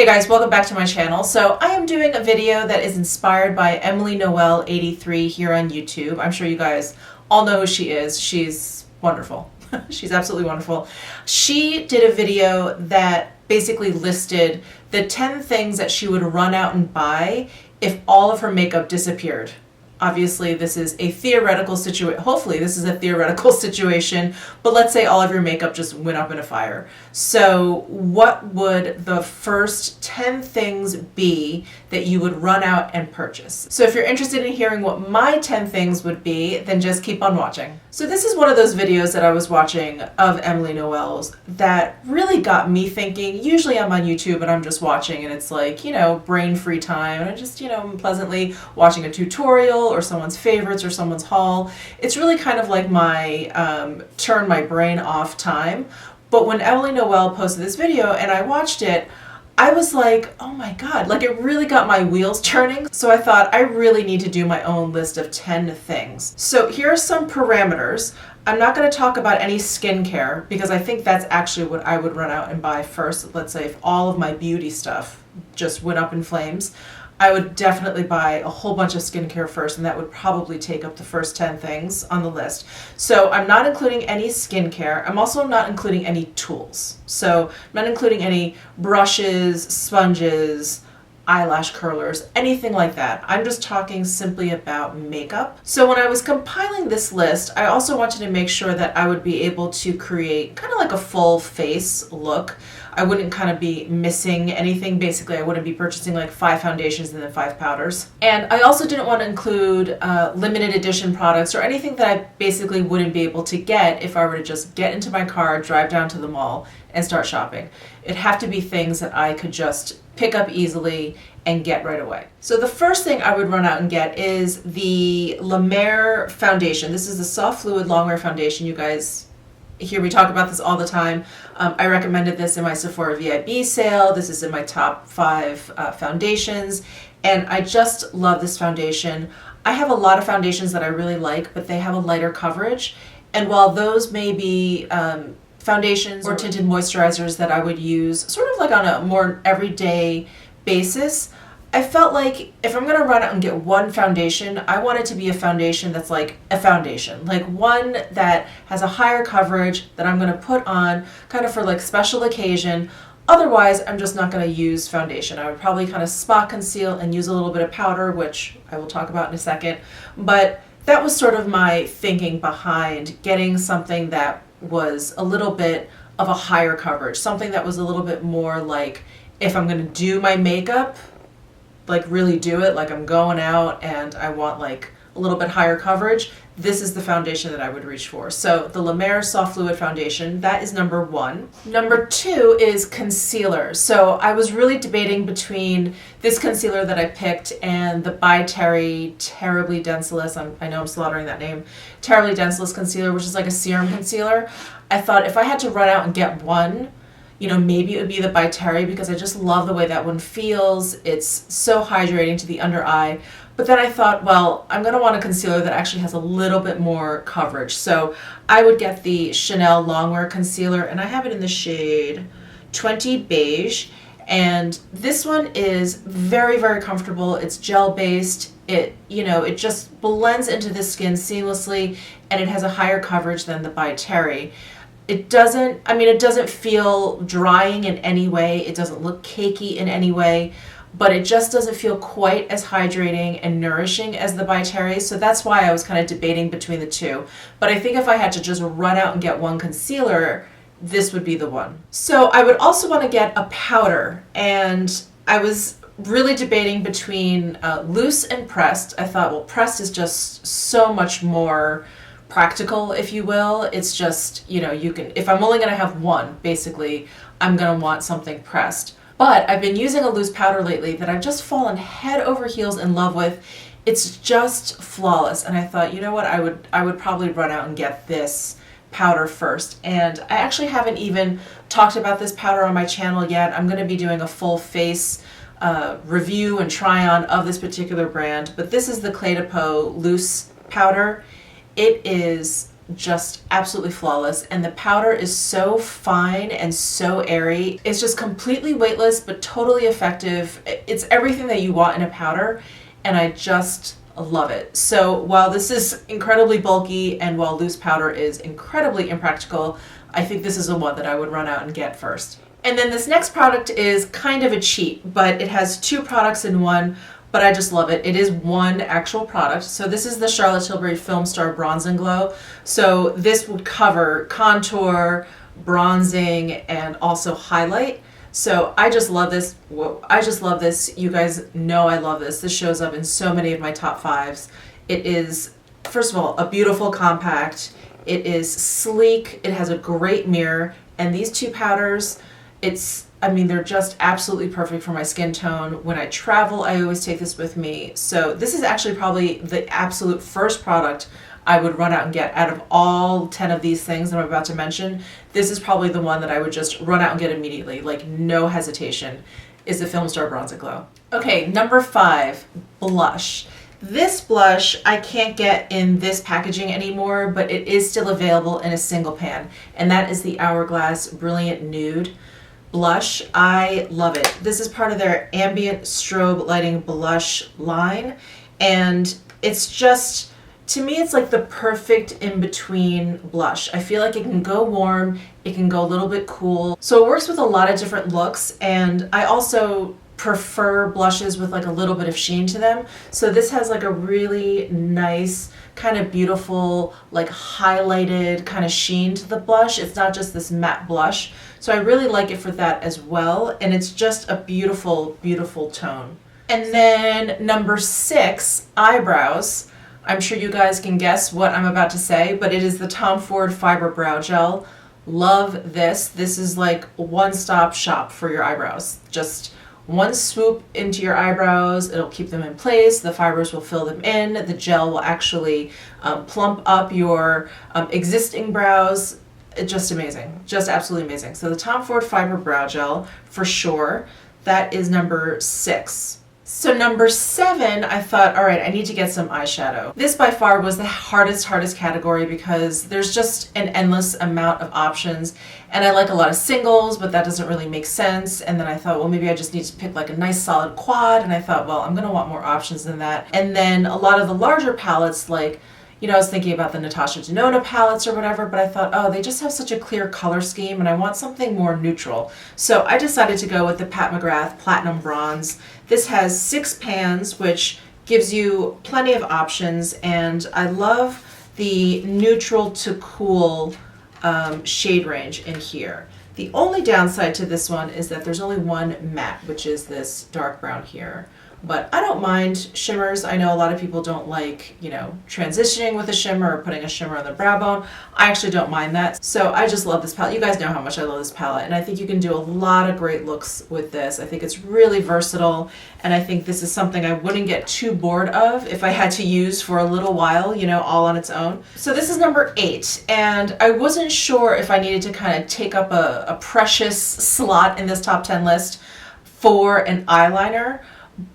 Hey guys, welcome back to my channel. So I am doing a video that is inspired by Emily Noel 83 here on YouTube. I'm sure you guys all know who she is. She's wonderful. She's absolutely wonderful. She did a video that basically listed the 10 things that she would run out and buy if all of her makeup disappeared. Obviously, this is a theoretical situation. Hopefully, this is a theoretical situation, but let's say all of your makeup just went up in a fire. So what would the first 10 things be that you would run out and purchase? So if you're interested in hearing what my 10 things would be, then just keep on watching. So this is one of those videos that I was watching of Emily Noel's that really got me thinking. Usually I'm on YouTube and I'm just watching and it's like, you know, brain-free time, and I just, you know, I'm pleasantly watching a tutorial or someone's favorites or someone's haul. It's really kind of like my turn my brain off time. But when Emily Noel posted this video and I watched it, I was like, oh my God, like it really got my wheels turning. So I thought I really need to do my own list of 10 things. So here are some parameters. I'm not going to talk about any skincare because I think that's actually what I would run out and buy first. Let's say if all of my beauty stuff just went up in flames, I would definitely buy a whole bunch of skincare first, and that would probably take up the first 10 things on the list. So I'm not including any skincare. I'm also not including any tools. So I'm not including any brushes, sponges, eyelash curlers, anything like that. I'm just talking simply about makeup. So when I was compiling this list, I also wanted to make sure that I would be able to create kind of like a full face look. I wouldn't kind of be missing anything. Basically, I wouldn't be purchasing like 5 foundations and then 5 powders. And I also didn't want to include limited edition products or anything that I basically wouldn't be able to get if I were to just get into my car, drive down to the mall, and start shopping. It'd have to be things that I could just pick up easily and get right away. So the first thing I would run out and get is the La Mer foundation. This is the soft fluid longwear foundation. You guys hear me talk about this all the time. I recommended this in my Sephora VIB sale. This is in my top 5 foundations, and I just love this foundation. I have a lot of foundations that I really like, but they have a lighter coverage, and while those may be foundations or tinted moisturizers that I would use sort of like on a more everyday basis, I felt like if I'm gonna run out and get one foundation, I want it to be a foundation that's like a foundation, like one that has a higher coverage that I'm gonna put on kind of for like special occasion. Otherwise, I'm just not gonna use foundation. I would probably kind of spot conceal and use a little bit of powder, which I will talk about in a second. But that was sort of my thinking behind getting something that was a little bit of a higher coverage, something that was a little bit more like if I'm gonna do my makeup, like really do it, like I'm going out and I want like a little bit higher coverage, this is the foundation that I would reach for. So the La Mer Soft Fluid Foundation, that is number 1. Number 2 is concealer. So I was really debating between this concealer that I picked and the By Terry Terribly Denseless, I know I'm slaughtering that name, Terribly Denseless concealer, which is like a serum concealer. I thought if I had to run out and get one, you know, maybe it would be the By Terry because I just love the way that one feels. It's so hydrating to the under eye. But then I thought, well, I'm going to want a concealer that actually has a little bit more coverage. So I would get the Chanel Longwear Concealer, and I have it in the shade 20 Beige. And this one is very, very comfortable. It's gel-based. It, you know, it just blends into the skin seamlessly, and it has a higher coverage than the By Terry. It doesn't feel drying in any way. It doesn't look cakey in any way, but it just doesn't feel quite as hydrating and nourishing as the By Terry. So that's why I was kind of debating between the two. But I think if I had to just run out and get one concealer, this would be the one. So I would also want to get a powder, and I was really debating between loose and pressed. I thought, well, pressed is just so much more practical, if you will. It's just, you know, you can, if I'm only going to have one, basically, I'm going to want something pressed. But I've been using a loose powder lately that I've just fallen head over heels in love with. It's just flawless. And I thought, you know what, I would probably run out and get this powder first. And I actually haven't even talked about this powder on my channel yet. I'm going to be doing a full face review and try on of this particular brand. But this is the Clé de Peau loose powder. It is just absolutely flawless, and the powder is so fine and so airy. It's just completely weightless but totally effective. It's everything that you want in a powder, and I just love it. So while this is incredibly bulky and while loose powder is incredibly impractical, I think this is the one that I would run out and get first. And then this next product is kind of a cheat, but it has two products in one, but I just love it. It is one actual product. So this is the Charlotte Tilbury Film Star Bronze and Glow. So this would cover contour, bronzing, and also highlight. So I just love this. Whoa, I just love this. You guys know I love this. This shows up in so many of my top fives. It is, first of all, a beautiful compact. It is sleek. It has a great mirror. And these two powders, I mean, they're just absolutely perfect for my skin tone. When I travel, I always take this with me. So this is actually probably the absolute first product I would run out and get. Out of all 10 of these things that I'm about to mention, this is probably the one that I would just run out and get immediately, like no hesitation, is the Film Star Bronze and Glow. Okay, number 5, blush. This blush I can't get in this packaging anymore, but it is still available in a single pan, and that is the Hourglass Brilliant Nude blush. I love it. This is part of their ambient strobe lighting blush line, and it's just, to me, it's like the perfect in-between blush. I feel like it can go warm, it can go a little bit cool. So it works with a lot of different looks, and I also prefer blushes with like a little bit of sheen to them. So this has like a really nice, kind of beautiful, like highlighted kind of sheen to the blush. It's not just this matte blush. So I really like it for that as well. And it's just a beautiful, beautiful tone. And then number 6, eyebrows. I'm sure you guys can guess what I'm about to say, but it is the Tom Ford Fiber Brow Gel. Love this. This is like a one-stop shop for your eyebrows. Just one swoop into your eyebrows, it'll keep them in place, the fibers will fill them in, the gel will actually plump up your existing brows. Just amazing, just absolutely amazing. So the Tom Ford Fiber Brow Gel, for sure, that is number 6. So number 7, I thought, all right, I need to get some eyeshadow. This by far was the hardest category because there's just an endless amount of options, and I like a lot of singles, but that doesn't really make sense. And then I thought, well, maybe I just need to pick like a nice solid quad, and I thought, well, I'm gonna want more options than that. And then a lot of the larger palettes, like, you know, I was thinking about the Natasha Denona palettes or whatever, but I thought, oh, they just have such a clear color scheme and I want something more neutral. So I decided to go with the Pat McGrath Platinum Bronze. This has 6 pans, which gives you plenty of options, and I love the neutral to cool shade range in here. The only downside to this one is that there's only one matte, which is this dark brown here. But I don't mind shimmers. I know a lot of people don't like, you know, transitioning with a shimmer or putting a shimmer on the brow bone. I actually don't mind that. So I just love this palette. You guys know how much I love this palette, and I think you can do a lot of great looks with this. I think it's really versatile, and I think this is something I wouldn't get too bored of if I had to use for a little while, you know, all on its own. So this is number 8, and I wasn't sure if I needed to kind of take up a precious slot in this top 10 list for an eyeliner.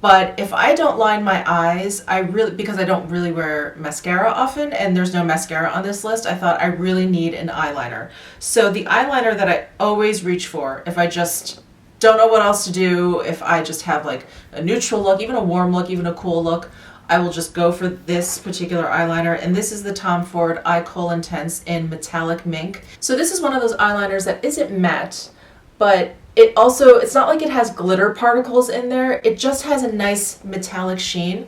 But if I don't line my eyes, because I don't really wear mascara often, and there's no mascara on this list, I thought I really need an eyeliner. So the eyeliner that I always reach for, if I just don't know what else to do, if I just have like a neutral look, even a warm look, even a cool look, I will just go for this particular eyeliner, and this is the Tom Ford Eye Kohl Intense in Metallic Mink. So this is one of those eyeliners that isn't matte, but it's not like it has glitter particles in there. It just has a nice metallic sheen,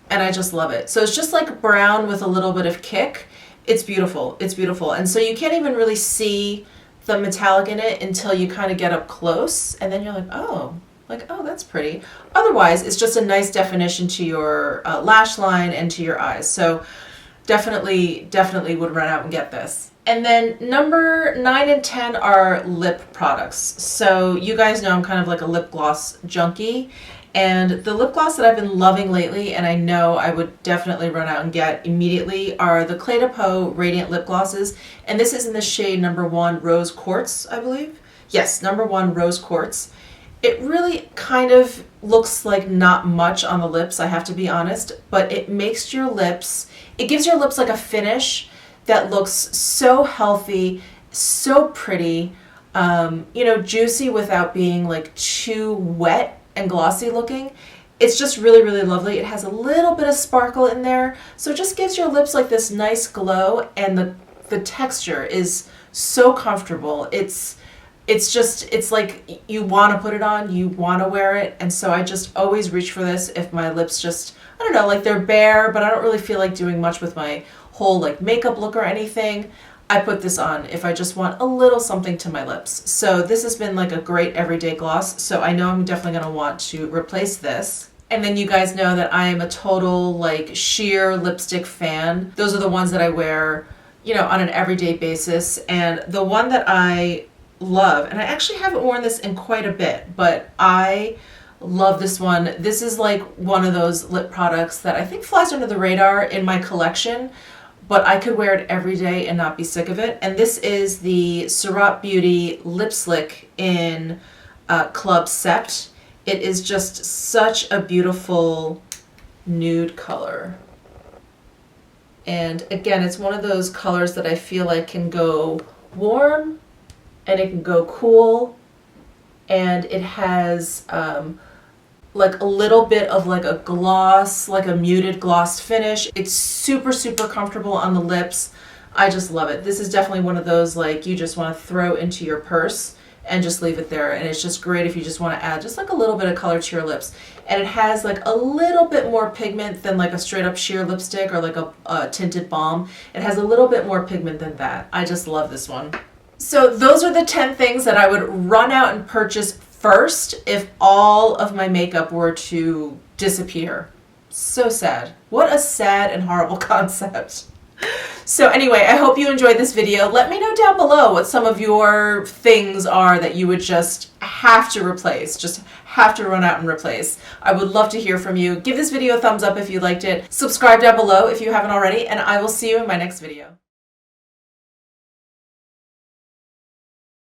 and I just love it. So it's just like brown with a little bit of kick. It's beautiful. It's beautiful. And so you can't even really see the metallic in it until you kind of get up close, and then you're like, oh, that's pretty. Otherwise, it's just a nice definition to your lash line and to your eyes. So definitely would run out and get this. And then number 9 and 10 are lip products. So you guys know I'm kind of like a lip gloss junkie, and the lip gloss that I've been loving lately, and I know I would definitely run out and get immediately, are the Clé de Peau Radiant Lip Glosses, and this is in the shade number 1 Rose Quartz, I believe. Yes, number 1 Rose Quartz. It really kind of looks like not much on the lips, I have to be honest, but it makes your lips, it gives your lips like a finish that looks so healthy, so pretty, you know, juicy without being like too wet and glossy looking. It's just really, really lovely. It has a little bit of sparkle in there, so it just gives your lips like this nice glow, and the texture is so comfortable. It's like you want to put it on, you want to wear it, and so I just always reach for this if my lips just, I don't know, like they're bare, but I don't really feel like doing much with my whole like makeup look or anything. I put this on if I just want a little something to my lips. So this has been like a great everyday gloss, so I know I'm definitely going to want to replace this. And then you guys know that I am a total like sheer lipstick fan. Those are the ones that I wear, you know, on an everyday basis. And the one that I love, and I actually haven't worn this in quite a bit, but I love this one. This is like one of those lip products that I think flies under the radar in my collection, but I could wear it every day and not be sick of it. And this is the Surratt Beauty Lip Slick in Club Sept. It is just such a beautiful nude color. And again, it's one of those colors that I feel like can go warm and it can go cool. And it has like a little bit of like a gloss, like a muted gloss finish. It's super, super comfortable on the lips. I just love it. This is definitely one of those like you just want to throw into your purse and just leave it there. And it's just great if you just want to add just like a little bit of color to your lips. And it has like a little bit more pigment than like a straight up sheer lipstick or like a tinted balm. It has a little bit more pigment than that. I just love this one. So those are the 10 things that I would run out and purchase first if all of my makeup were to disappear. So sad. What a sad and horrible concept. So anyway, I hope you enjoyed this video. Let me know down below what some of your things are that you would just have to replace, just have to run out and replace. I would love to hear from you. Give this video a thumbs up if you liked it. Subscribe down below if you haven't already, and I will see you in my next video.